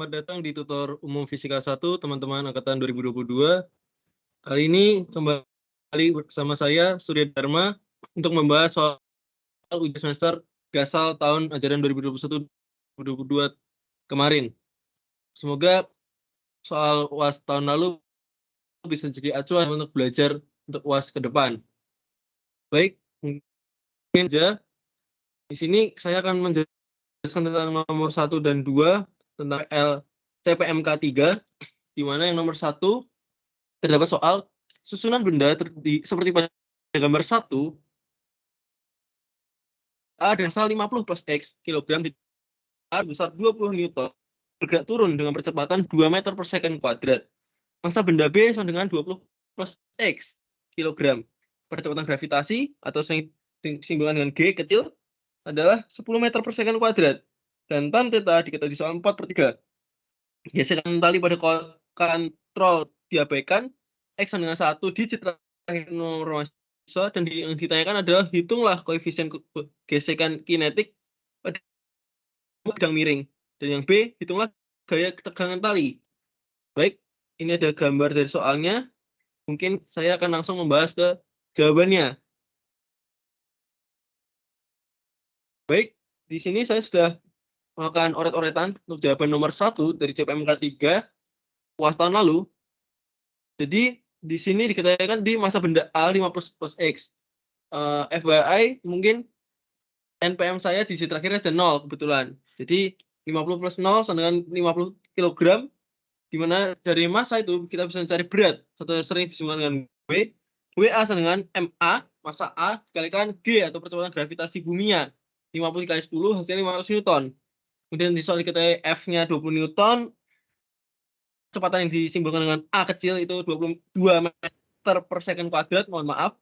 selamat datang di tutor umum fisika 1 teman-teman angkatan 2022. Kali ini kembali bersama saya Surya Dharma untuk membahas soal ujian semester Gasal tahun ajaran 2021-2022 kemarin. Semoga soal UAS tahun lalu bisa jadi acuan untuk belajar untuk UAS ke depan. Baik, mungkin saja di sini saya akan menjelaskan tentang nomor 1 dan 2 tentang CPMK 3, di mana yang nomor 1 terdapat soal susunan benda seperti pada gambar 1, A dengan sal 50 plus X kilogram di A besar 20 Newton bergerak turun dengan percepatan 2 meter per second kuadrat. Massa benda B sama dengan 20 plus X kilogram. Percepatan gravitasi atau sering disimpulkan dengan G kecil adalah 10 meter per second kuadrat. Dan tan theta diketahui di soal 4/3. Gesekan tali pada kontrol diabaikan, X sama dengan 1 digit terakhir nomor mahasiswa, dan yang ditanyakan adalah hitunglah koefisien gesekan kinetik pada bidang miring. Dan yang B, hitunglah gaya ketegangan tali. Baik, ini ada gambar dari soalnya. Mungkin saya akan langsung membahas ke jawabannya. Baik, di sini saya sudah melakukan oret-oretan untuk jawaban nomor 1 dari CPMK 3 UAS tahun lalu. Jadi di sini dikatakan di massa benda A 50 plus X. FYI mungkin NPM saya di digit terakhirnya ada 0 kebetulan. Jadi 50 plus 0 sama dengan 50 kg, di mana dari massa itu kita bisa mencari berat atau sering disebut dengan W. WA sama dengan MA, massa A dikalikan G atau percepatan gravitasi buminya. 50 dikali 10 hasilnya 500 Newton. Kemudian di soal diketahui F-nya 20 Newton, kecepatan yang disimbolkan dengan A kecil itu 22 meter per second kuadrat, mohon maaf.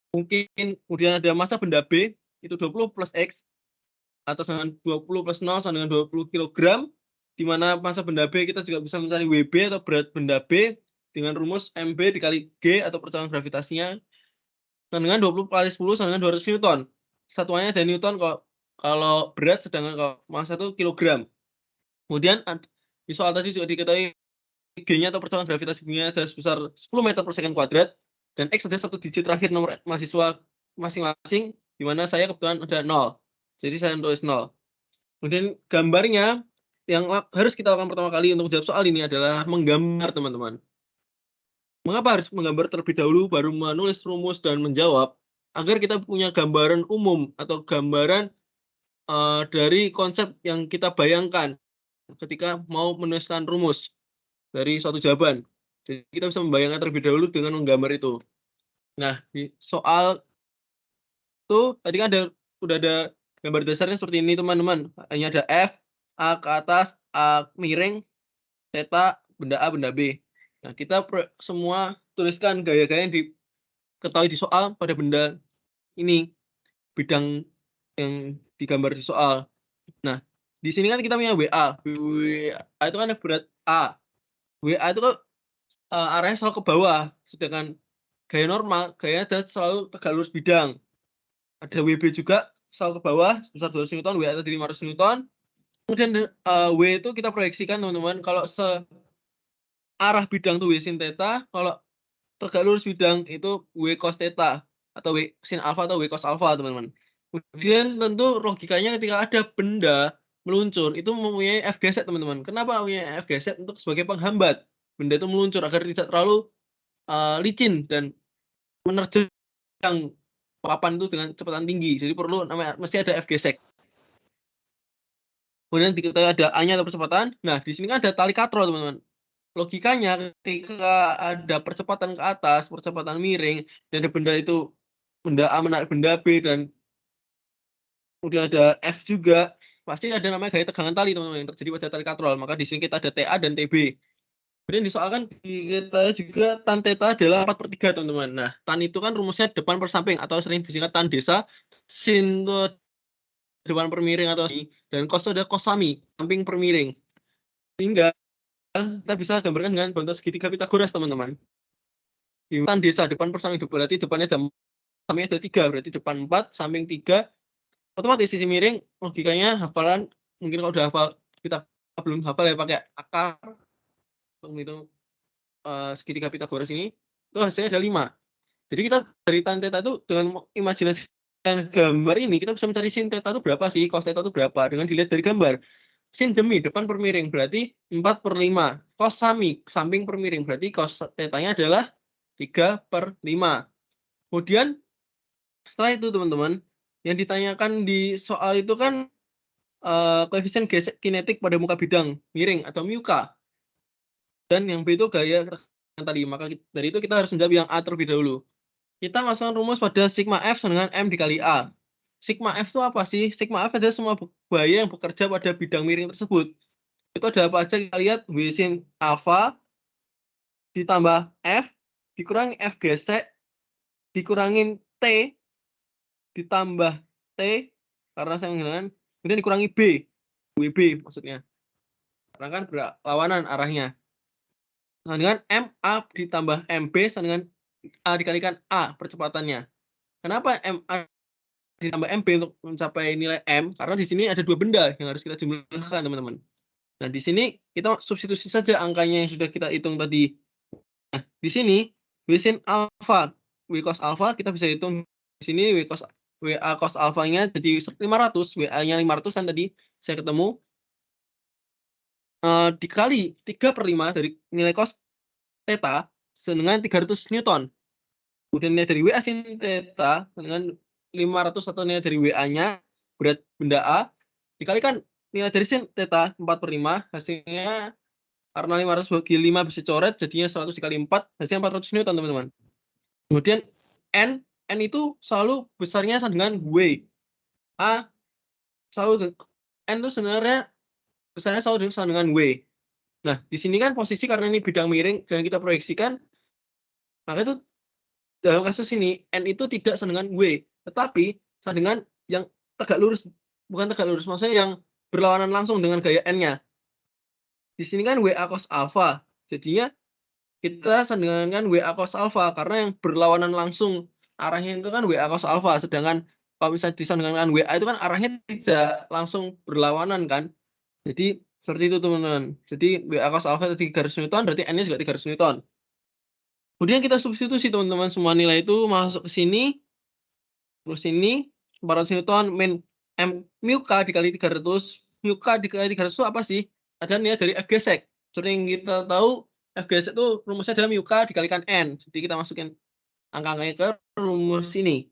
Mungkin kemudian ada massa benda B, itu 20 plus X, atau dengan 20 plus 0 sama dengan 20 kg, di mana massa benda B kita juga bisa mencari WB atau berat benda B dengan rumus MB dikali G atau percepatan gravitasinya, sama dengan 20 kali 10 sama dengan 200 Newton. Satuannya ada Newton kalau berat, sedangkan kalau massa itu kilogram. Kemudian di soal tadi juga diketahui G-nya atau percepatan gravitasi buminya ada sebesar 10 meter per second kuadrat, dan X ada 1 digit terakhir nomor mahasiswa masing-masing, di mana saya kebetulan ada 0. Jadi saya tulis 0. Kemudian gambarnya yang harus kita lakukan pertama kali untuk menjawab soal ini adalah menggambar, teman-teman. Mengapa harus menggambar terlebih dahulu baru menulis rumus dan menjawab? Agar kita punya gambaran umum atau gambaran dari konsep yang kita bayangkan ketika mau menuliskan rumus dari suatu jawaban. Jadi kita bisa membayangkan terlebih dahulu dengan menggambar itu. Nah, di soal itu tadi kan udah ada gambar dasarnya seperti ini, teman-teman. Hanya ada F, A ke atas, A miring, theta, benda A, benda B. Nah, kita semua tuliskan gaya-gaya yang diketahui di soal pada benda ini, bidang yang digambar di soal. Nah, di sini kan kita punya WA. WA itu kan berat A. WA itu kan arahnya selalu ke bawah, sedangkan gaya normal, gaya ada selalu tegak lurus bidang. Ada WB juga selalu ke bawah, sebesar 200 Newton, WA tadi 500 Newton. Kemudian W itu kita proyeksikan, teman-teman, kalau searah bidang itu W sin theta, kalau tegak lurus bidang itu W cos theta, atau W sin alpha atau W cos alpha, teman-teman. Kemudian tentu logikanya ketika ada benda meluncur, itu mempunyai F geser, teman-teman. Kenapa mempunyai F geser? Untuk sebagai penghambat benda itu meluncur agar tidak terlalu licin dan menerjang papan itu dengan kecepatan tinggi. Jadi perlu mesti ada F gesek. Kemudian kita ada A-nya atau percepatan. Nah, di sini kan ada tali katrol, teman-teman. Logikanya ketika ada percepatan ke atas, percepatan miring, dan ada benda itu, benda A menarik benda B, dan kemudian ada F juga, pasti ada namanya gaya tegangan tali, teman-teman, yang terjadi pada tali katrol. Maka di sini kita ada TA dan TB. Kemudian disoalkan kita juga tan theta adalah 4/3, teman-teman. Nah, tan itu kan rumusnya depan per samping atau sering disingkat tan desa, sin itu depan per miring atau dan cos itu ada cos sami, samping per miring. Sehingga kita bisa gambarkan dengan bentuk segitiga Pitagoras, teman-teman. Di tan desa depan per samping berarti depannya ada sampingnya ada 3, berarti depan 4, samping 3. Otomatis sisi miring logikanya hafalan, mungkin kalau udah hafal kita belum hafal ya pakai akar untuk menghitung segitiga Pythagoras ini, itu hasilnya ada 5. Jadi kita dari tan theta itu dengan imajinasikan gambar ini, kita bisa mencari sin theta itu berapa sih, cos theta itu berapa, dengan dilihat dari gambar. Sin demi depan per miring, berarti 4/5. Cos samping per miring, berarti cos theta-nya adalah 3/5. Kemudian, setelah itu teman-teman, yang ditanyakan di soal itu kan koefisien gesek kinetik pada muka bidang miring atau muka. Dan yang B itu gaya yang tadi. Maka dari itu kita harus menjawab yang A terlebih dahulu. Kita masukkan rumus pada sigma F sama dengan M dikali A. Sigma F itu apa sih? Sigma F adalah semua gaya yang bekerja pada bidang miring tersebut. Itu ada apa aja? Kita lihat W sin alpha ditambah F dikurangi F gesek dikurangin T ditambah T karena saya menghilangkan, kemudian dikurangi B, WB maksudnya. Karena kan berlawanan arahnya. Nah, dengan MA ditambah MB sama dengan A dikalikan A percepatannya. Kenapa MA ditambah MB untuk mencapai nilai M? Karena di sini ada 2 benda yang harus kita jumlahkan, teman-teman. Nah, di sini kita substitusi saja angkanya yang sudah kita hitung tadi. Nah, di sini W sin alpha, W cos alpha kita bisa hitung di sini WA cos alpha-nya jadi 500, WA-nya 500 kan tadi saya ketemu. Dikali 3/5 dari nilai cos theta dengan 300 Newton. Kemudian nilai dari WA sin theta dengan 500 atau nilai dari WA-nya berat benda A dikalikan nilai dari sin theta 4/5, hasilnya karena 500 bagi 5 bisa coret jadinya 100 dikali 4 hasilnya 400 Newton, teman-teman. Kemudian N itu selalu besarnya sama dengan W. A selalu N itu sebenarnya besarnya selalu sama dengan W. Nah, di sini kan posisi karena ini bidang miring dan kita proyeksikan, maka itu dalam kasus ini N itu tidak sama dengan W, tetapi sama dengan yang tegak lurus, bukan tegak lurus, maksudnya yang berlawanan langsung dengan gaya N-nya. Di sini kan WA cos alpha, jadinya kita sama dengan WA cos alpha karena yang berlawanan langsung arahnya itu kan WA cos alpha, sedangkan kalau misalnya disandingkan dengan WA itu kan arahnya tidak langsung berlawanan kan. Jadi seperti itu, teman-teman. Jadi WA cos alpha 3 garis Newton, berarti N-nya juga 3 garis Newton. Kemudian kita substitusi, teman-teman, semua nilai itu masuk ke sini. Terus ini 400 Newton min M mu K dikali 300. Mu K dikali 300 itu apa sih? Ada nilai dari F gesek. Seperti yang kita tahu, F gesek itu rumusnya adalah mu K dikalikan N. Jadi kita masukin angka-angkanya ke rumus ini.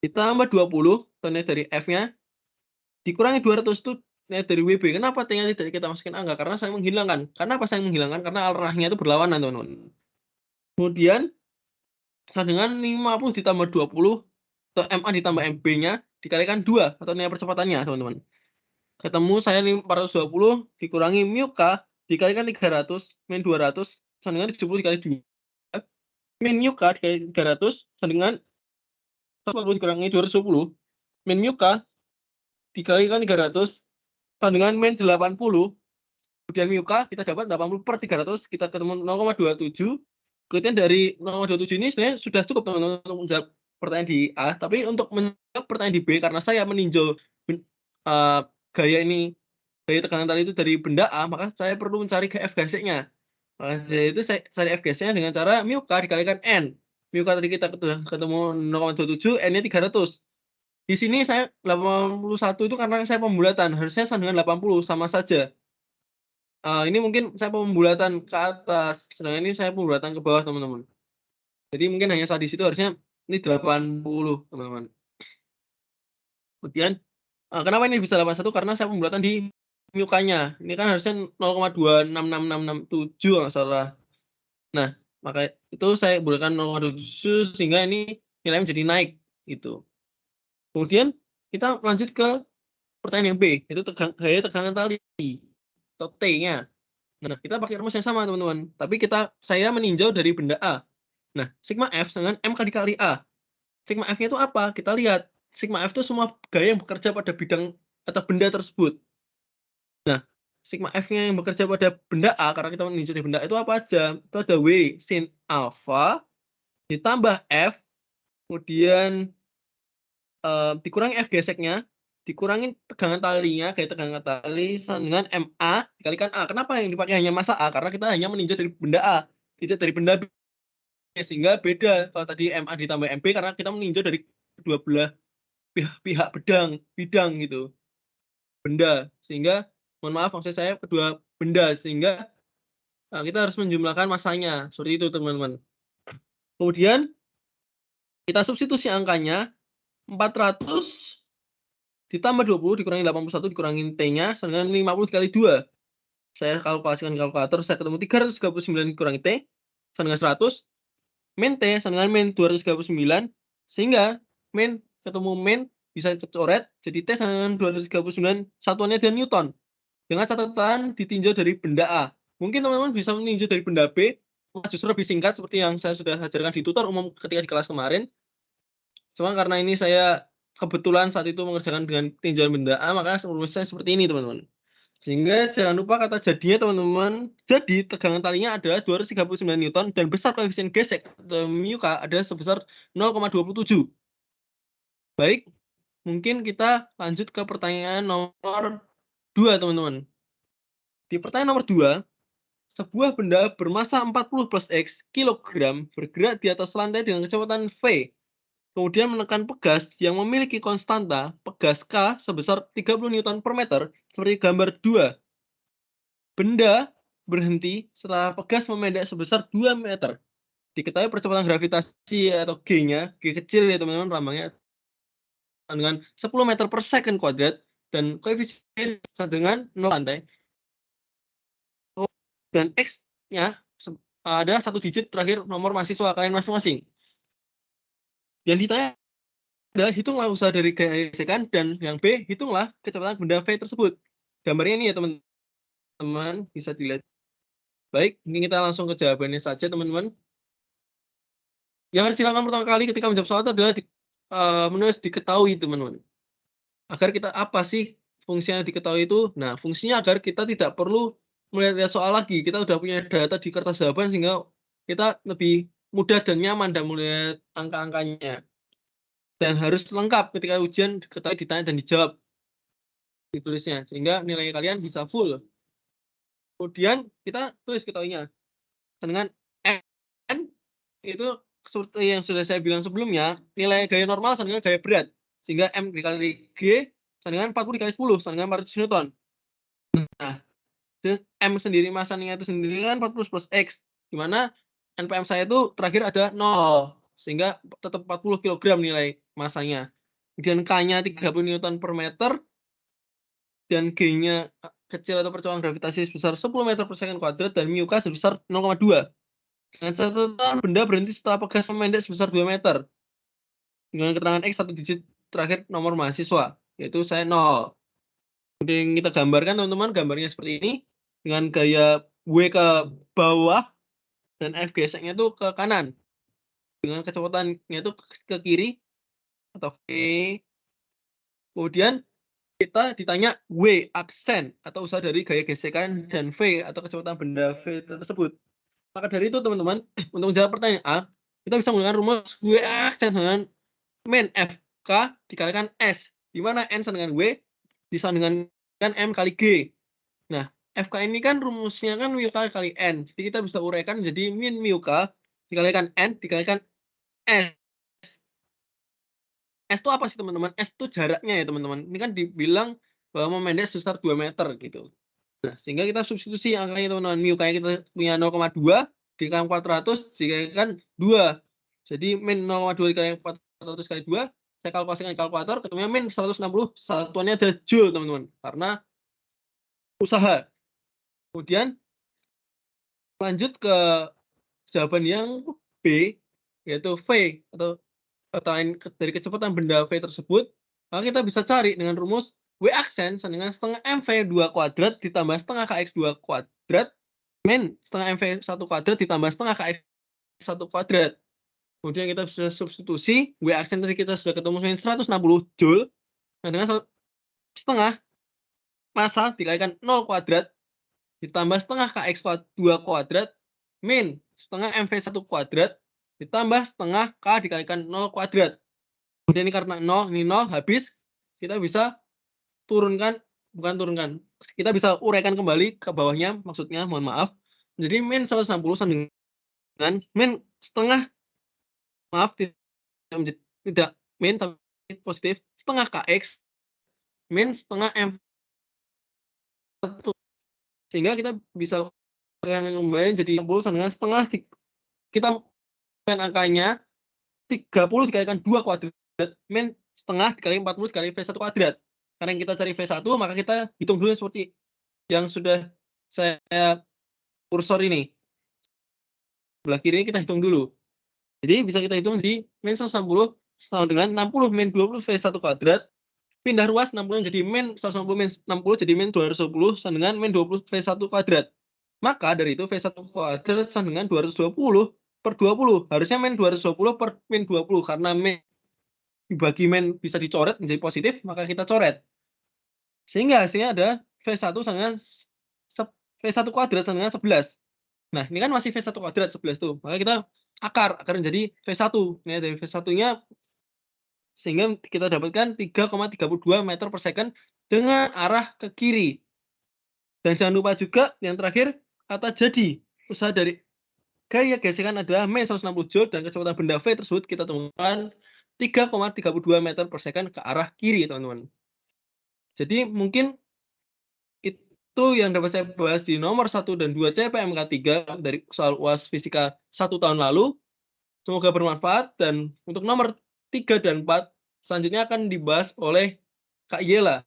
Ditambah 20, nilai dari F-nya. Dikurangi 200 itu nilai dari WB. Kenapa T-nya tidak kita masukin angka? Karena saya menghilangkan. Kenapa saya menghilangkan? Karena arahnya itu berlawanan, teman-teman. Kemudian, dengan 50 ditambah 20, atau MA ditambah MB-nya, dikalikan 2, atau nilai percepatannya, teman-teman. Ketemu saya 420, dikurangi mu K, dikalikan 300, min 200, sama dengan 70 dikali 2. Min mu K dikali 300, sama dengan 140 dikurangi 220, min mu K, dikalikan 300, sama dengan min 80, kemudian mu K kita dapat 80/300, kita ketemu 0,27. Kemudian dari 0,27 ini sebenarnya sudah cukup, teman-teman, untuk menjawab pertanyaan di A, tapi untuk menjawab pertanyaan di B, karena saya meninjau gaya tegangan tali itu dari benda A, maka saya perlu mencari ke F geseknya. Jadi itu saya cari F geseknya dengan cara mu K dikalikan N. Mu K tadi kita ketemu 0,27, N-nya 300. Di sini saya 81 itu karena saya pembulatan, harusnya sama dengan 80, sama saja. Ini mungkin saya pembulatan ke atas, sedangkan ini saya pembulatan ke bawah, teman-teman. Jadi mungkin hanya saat di situ harusnya ini 80, teman-teman. Kemudian kenapa ini bisa 81? Karena saya pembulatan di mu-nya. Ini kan harusnya 0,266667 kalau nggak salah. Nah, maka itu saya bulatkan 0,27 sehingga ini nilainya menjadi naik gitu. Kemudian kita lanjut ke pertanyaan yang B, yaitu gaya tegangan tali atau T-nya. Nah, kita pakai rumus yang sama, teman-teman. Tapi saya meninjau dari benda A. Nah, sigma F dengan MK dikali A. Sigma F-nya itu apa? Kita lihat. Sigma F itu semua gaya yang bekerja pada bidang atau benda tersebut. Nah, sigma F-nya yang bekerja pada benda A, karena kita meninjau di benda itu apa aja? Itu ada W sin alpha ditambah F, kemudian dikurangi F geseknya, dikurangin tegangan talinya, gaya tegangan tali dengan MA dikalikan A. Kenapa yang dipakai hanya massa A? Karena kita hanya meninjau dari benda A, tidak dari benda B. Sehingga beda kalau tadi MA ditambah MB karena kita meninjau dari kedua belah pihak bidang gitu, benda. Sehingga mohon maaf maksud saya kedua benda, sehingga kita harus menjumlahkan massanya, seperti itu teman-teman. Kemudian kita substitusi angkanya 400 ditambah 20 dikurangi 81 dikurangi T-nya sama dengan 50 kali 2. Saya kalkulasikan kalkulator, saya ketemu 339 dikurangi T sama dengan 100. Min T sama dengan min 239, sehingga min ketemu min bisa coret, jadi T sama dengan 239, satuannya adalah Newton. Dengan catatan ditinjau dari benda A. Mungkin teman-teman bisa meninjau dari benda B, justru lebih singkat seperti yang saya sudah ajarkan di tutor umum ketika di kelas kemarin. Cuma karena ini saya kebetulan saat itu mengerjakan dengan tinjauan benda A, maka rumusnya seperti ini teman-teman. Sehingga jangan lupa kata jadinya teman-teman. Jadi tegangan talinya adalah 239 Newton dan besar koefisien gesek atau μK adalah sebesar 0,27. Baik, mungkin kita lanjut ke pertanyaan nomor 2 teman-teman. Di pertanyaan nomor 2, sebuah benda bermassa 40 plus X kilogram bergerak di atas lantai dengan kecepatan V. Kemudian menekan pegas yang memiliki konstanta pegas K sebesar 30 Newton per meter seperti gambar 2. Benda berhenti setelah pegas memendek sebesar 2 meter. Diketahui percepatan gravitasi atau G-nya, G kecil ya teman-teman, lambangnya dengan 10 meter per second kuadrat dan koefisien dengan 0 lantai. Dan X-nya ada satu digit terakhir nomor mahasiswa kalian masing-masing. Yang ditanya adalah hitunglah usaha dari gaya gesekan, dan yang B, hitunglah kecepatan benda V tersebut. Gambarnya ini ya teman-teman, bisa dilihat. Baik, mungkin kita langsung ke jawabannya saja teman-teman. Yang harus dilakukan pertama kali ketika menjawab soal itu adalah menulis diketahui teman-teman. Agar kita apa sih fungsinya diketahui itu? Nah, fungsinya agar kita tidak perlu melihat soal lagi. Kita sudah punya data di kertas jawaban sehingga kita lebih mudah dan nyaman dan melihat angka-angkanya. Dan harus lengkap ketika ujian diketahui, ditanya dan dijawab ditulisnya sehingga nilai kalian bisa full. Kemudian kita tulis ketahuinya dengan N itu seperti yang sudah saya bilang sebelumnya, nilai gaya normal sama dengan gaya berat. Sehingga M dikali G sama dengan 40 dikali 10 sama dengan 400 Newton. Nah, terus M sendiri masanya itu sendiri kan 40 plus X, di mana NPM saya itu terakhir ada 0, sehingga tetap 40 kg nilai masanya. Kemudian K-nya 30 Newton per meter, dan G-nya kecil atau percepatan gravitasi sebesar 10 meter per second kuadrat, dan μK sebesar 0,2. Dengan catatan benda berhenti setelah pegas memendek sebesar 2 meter. Dengan keterangan X satu digit terakhir nomor mahasiswa, yaitu saya 0. Kemudian kita gambarkan teman-teman, gambarnya seperti ini. Dengan gaya W ke bawah dan F geseknya itu ke kanan. Dengan kecepatannya itu ke kiri atau V. Kemudian kita ditanya W aksen atau usaha dari gaya gesekan dan V atau kecepatan benda V tersebut. Maka dari itu teman-teman, untuk menjawab pertanyaan A, kita bisa menggunakan rumus W aksen dengan min FK dikalikan S, di mana N sama dengan W disandingkan M kali G. Nah, FK ini kan rumusnya kan μK kali N. Jadi kita bisa uraikan jadi min μK dikalikan N dikalikan S. S itu apa sih teman-teman? S itu jaraknya ya teman-teman. Ini kan dibilang bahwa memendek sebesar 2 meter gitu. Nah, sehingga kita substitusi angkanya teman-teman. μK kita punya 0,2 dikali 400 dikalikan 2. Jadi min 0,2 dikali 400 kali 2. Saya kalkulasikan di kalkulator, ketemunya min 160, satuannya adalah joule teman-teman. Karena usaha. Kemudian lanjut ke jawaban yang B, yaitu V atau dari kecepatan benda V tersebut. Maka kita bisa cari dengan rumus W aksen sama dengan setengah MV 2 kuadrat ditambah setengah KX 2 kuadrat min setengah MV 1 kuadrat ditambah setengah KX 1 kuadrat. Kemudian kita bisa substitusi, W aksen tadi kita sudah ketemu dengan 160 Joule. Nah, dengan setengah massa dikalikan 0 kuadrat ditambah setengah KX 2 kuadrat min setengah MV 1 kuadrat ditambah setengah K dikalikan 0 kuadrat. Kemudian ini karena 0, ini 0 habis, kita bisa kita bisa uraikan kembali ke bawahnya, maksudnya mohon maaf. Jadi min 160 sama dengan min setengah, maaf tidak min tapi positif, setengah Kx min setengah M. Sehingga kita bisa kembali jadi 60 sama dengan setengah, kita angkanya 30 dikalikan 2 kuadrat min setengah dikali 40 dikali V1 kuadrat. Karena yang kita cari V1, maka kita hitung dulu seperti yang sudah saya kursor ini. Sebelah kiri ini kita hitung dulu. Jadi bisa kita hitung di min 160 sama dengan 60 min 20 V1 kuadrat. Pindah ruas 60 jadi min 160 min 60 jadi min 220 sama dengan min 20 V1 kuadrat. Maka dari itu V1 kuadrat sama dengan 220 per 20. Harusnya min 220 per min 20. Karena min dibagi min bisa dicoret menjadi positif, maka kita coret. Sehingga hasilnya ada V1 sama dengan V1 kuadrat sama dengan 11. Nah, ini kan masih V1 kuadrat 11 tuh. Maka kita akar menjadi V1. Ini dari V1-nya sehingga kita dapatkan 3,32 meter per second dengan arah ke kiri. Dan jangan lupa juga yang terakhir kata jadi. Usaha dari gaya gesekan adalah min 160 joule dan kecepatan benda V tersebut kita temukan 3,32 meter per second ke arah kiri, teman-teman. Jadi mungkin itu yang dapat saya bahas di nomor 1 dan 2 CPMK 3 dari soal UAS Fisika 1 tahun lalu. Semoga bermanfaat, dan untuk nomor 3 dan 4 selanjutnya akan dibahas oleh Kak Yela.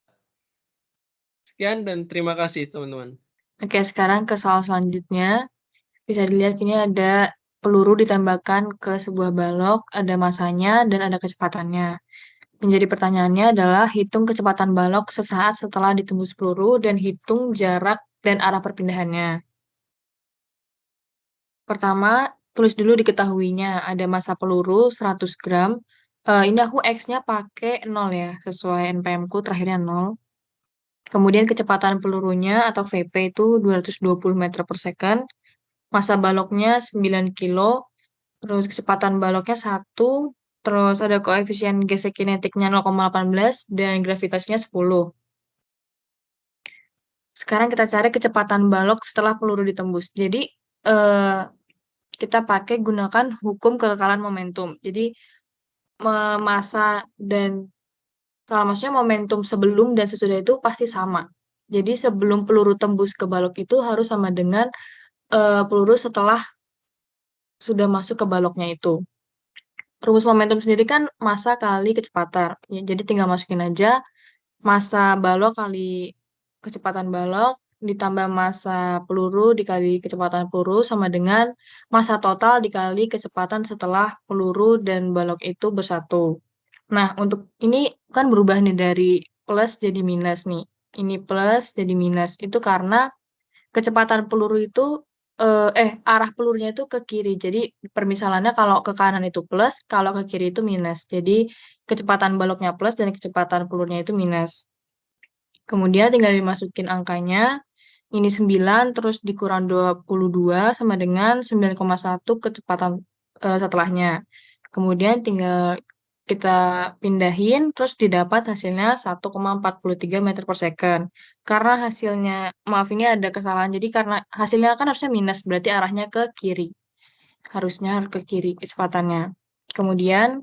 Sekian dan terima kasih, teman-teman. Oke, sekarang ke soal selanjutnya. Bisa dilihat ini ada peluru ditembakkan ke sebuah balok, ada masanya dan ada kecepatannya. Menjadi pertanyaannya adalah hitung kecepatan balok sesaat setelah ditembus peluru dan hitung jarak dan arah perpindahannya. Pertama, tulis dulu diketahuinya. Ada massa peluru 100 gram. Ini aku X-nya pakai 0 ya, sesuai NPM-ku terakhirnya 0. Kemudian kecepatan pelurunya atau VP itu 220 meter per second. Massa baloknya 9 kilo. Terus kecepatan baloknya 1. Terus ada koefisien gesek kinetiknya 0,18 dan gravitasnya 10. Sekarang kita cari kecepatan balok setelah peluru ditembus. Jadi, kita pakai gunakan hukum kekekalan momentum. Jadi, massa dan maksudnya momentum sebelum dan sesudah itu pasti sama. Jadi, sebelum peluru tembus ke balok itu harus sama dengan peluru setelah sudah masuk ke baloknya itu. Rumus momentum sendiri kan massa kali kecepatan. Ya, jadi tinggal masukin aja massa balok kali kecepatan balok ditambah massa peluru dikali kecepatan peluru sama dengan massa total dikali kecepatan setelah peluru dan balok itu bersatu. Nah, untuk ini kan berubah nih dari plus jadi minus nih. Ini plus jadi minus. Itu karena kecepatan peluru itu arah pelurunya itu ke kiri. Jadi permisalannya kalau ke kanan itu plus, kalau ke kiri itu minus. Jadi kecepatan baloknya plus dan kecepatan pelurunya itu minus. Kemudian tinggal dimasukin angkanya. Ini 9 terus dikurang 22 sama dengan 9,1 kecepatan setelahnya. Kemudian tinggal kita pindahin terus didapat hasilnya 1,43 meter per second. Karena hasilnya, maaf ini ada kesalahan. Jadi karena hasilnya kan harusnya minus, berarti arahnya ke kiri. Harusnya ke kiri kecepatannya. Kemudian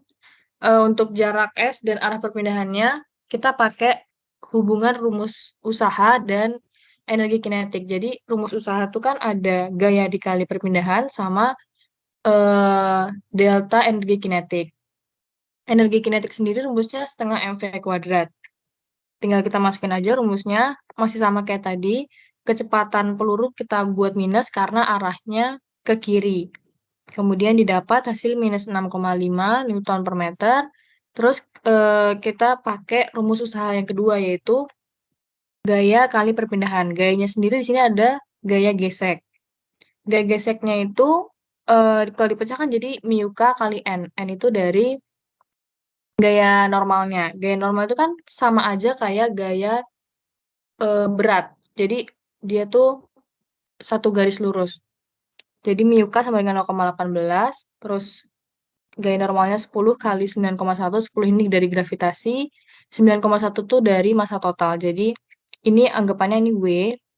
untuk jarak S dan arah perpindahannya kita pakai hubungan rumus usaha dan energi kinetik. Jadi rumus usaha itu kan ada gaya dikali perpindahan sama delta energi kinetik. Energi kinetik sendiri rumusnya setengah mv kuadrat. Tinggal kita masukin aja rumusnya, masih sama kayak tadi. Kecepatan peluru kita buat minus karena arahnya ke kiri. Kemudian didapat hasil minus 6,5 Newton per meter. Terus kita pakai rumus usaha yang kedua yaitu gaya kali perpindahan. Gayanya sendiri di sini ada gaya gesek. Gaya geseknya itu kalau dipecahkan jadi mu k kali n. N itu dari gaya normalnya. Gaya normal itu kan sama aja kayak gaya berat. Jadi dia tuh satu garis lurus. Jadi mu k sama dengan 0,18 terus gaya normalnya 10 kali 9,1, 10 ini dari gravitasi, 9,1 tuh dari massa total. Jadi ini anggapannya ini W,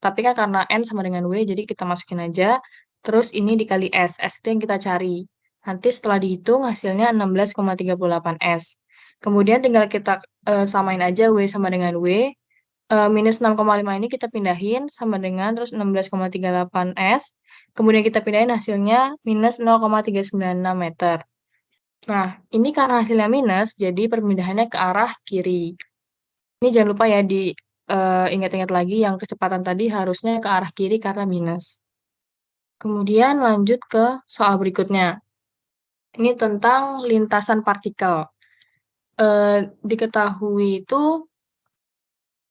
tapi kan karena N sama dengan W, jadi kita masukin aja. Terus ini dikali S itu yang kita cari. Nanti setelah dihitung hasilnya 16,38 S. Kemudian tinggal kita samain aja W sama dengan W. Minus 6,5 ini kita pindahin sama dengan terus 16,38 S. Kemudian kita pindahin hasilnya minus 0,396 meter. Nah, ini karena hasilnya minus, jadi perpindahannya ke arah kiri. Ini jangan lupa ya ingat-ingat lagi yang kecepatan tadi harusnya ke arah kiri karena minus. Kemudian lanjut ke soal berikutnya. Ini tentang lintasan partikel. Diketahui itu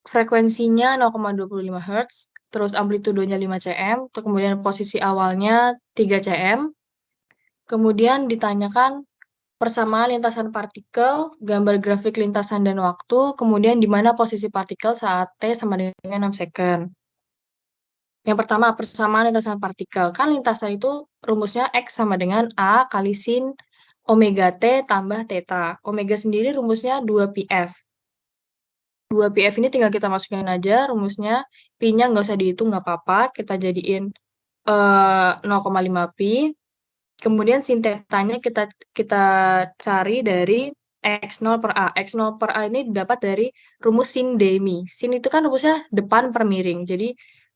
frekuensinya 0,25 Hz, terus amplitudonya 5 cm, terus kemudian posisi awalnya 3 cm. Kemudian ditanyakan persamaan lintasan partikel, gambar grafik lintasan dan waktu, kemudian di mana posisi partikel saat T sama dengan 6 second. Yang pertama, persamaan lintasan partikel. Kan lintasan itu rumusnya X sama dengan A kali sin omega T tambah theta. Omega sendiri rumusnya 2πf. 2πf ini tinggal kita masukin aja rumusnya. Pi-nya nggak usah dihitung, nggak apa-apa. Kita jadiin 0,5 pi. Kemudian sin theta-nya kita cari dari X0 per A. X0 per A ini didapat dari rumus sin demi. Sin itu kan rumusnya depan per miring. Jadi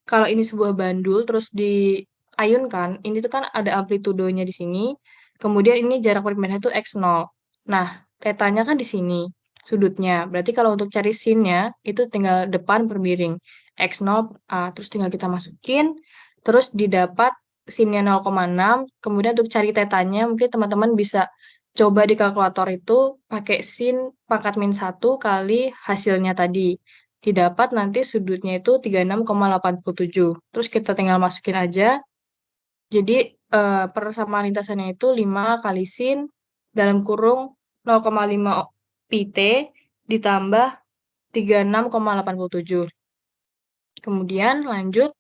kalau ini sebuah bandul terus diayunkan, ini tuh kan ada amplitudonya di sini. Kemudian ini jarak perpindahan itu X0. Nah, theta-nya kan di sini sudutnya. Berarti kalau untuk cari sin-nya itu tinggal depan per miring. X0 per A. Terus tinggal kita masukin. Terus didapat sin-nya 0,6, kemudian untuk cari tetanya mungkin teman-teman bisa coba di kalkulator itu pakai sin pangkat min 1 kali hasilnya tadi. Didapat nanti sudutnya itu 36,87. Terus kita tinggal masukin aja. Jadi persamaan lintasannya itu 5 kali sin dalam kurung 0,5 pt ditambah 36,87. Kemudian lanjut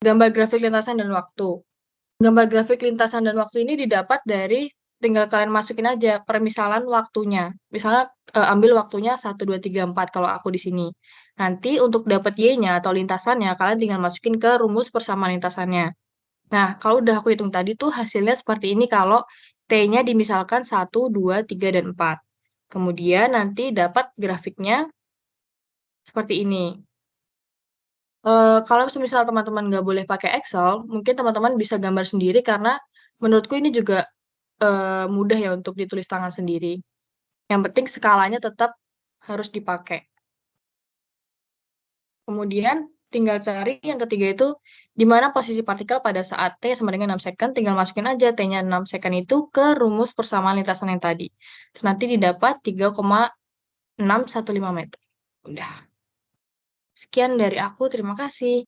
gambar grafik lintasan dan waktu. Gambar grafik lintasan dan waktu ini didapat dari tinggal kalian masukin aja permisalan waktunya. Misalnya ambil waktunya 1, 2, 3, 4 kalau aku di sini. Nanti untuk dapat Y-nya atau lintasannya, kalian tinggal masukin ke rumus persamaan lintasannya. Nah, kalau udah aku hitung tadi tuh hasilnya seperti ini kalau T-nya dimisalkan 1, 2, 3, dan 4. Kemudian nanti dapat grafiknya seperti ini. Kalau misal teman-teman nggak boleh pakai Excel, mungkin teman-teman bisa gambar sendiri karena menurutku ini juga mudah ya untuk ditulis tangan sendiri. Yang penting skalanya tetap harus dipakai. Kemudian tinggal cari yang ketiga itu di mana posisi partikel pada saat T sama dengan 6 second, tinggal masukin aja T-nya 6 second itu ke rumus persamaan lintasan yang tadi. Terus nanti didapat 3,615 meter. Udah. Sekian dari aku, terima kasih.